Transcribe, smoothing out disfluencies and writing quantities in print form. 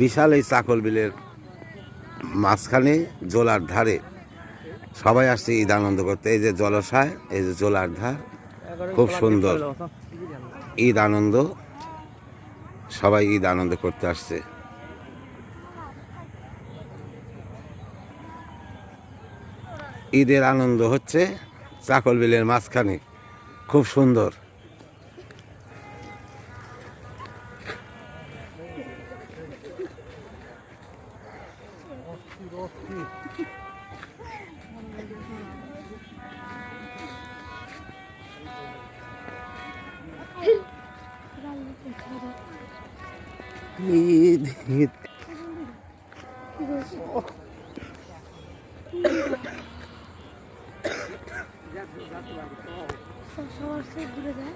বিশাল এই চাকল বিলের মাঝখানে জোলার ধারে সবাই আসছে ঈদ আনন্দ করতে। এই যে জলসায়, এই যে জোলার ধার, খুব সুন্দর ঈদ আনন্দ, সবাই ঈদ আনন্দ করতে আসছে। ঈদের আনন্দ হচ্ছে চাকল বিলের মাঝখানে, খুব সুন্দর। ঈদ ঈদ সবার ঘুরে যায়।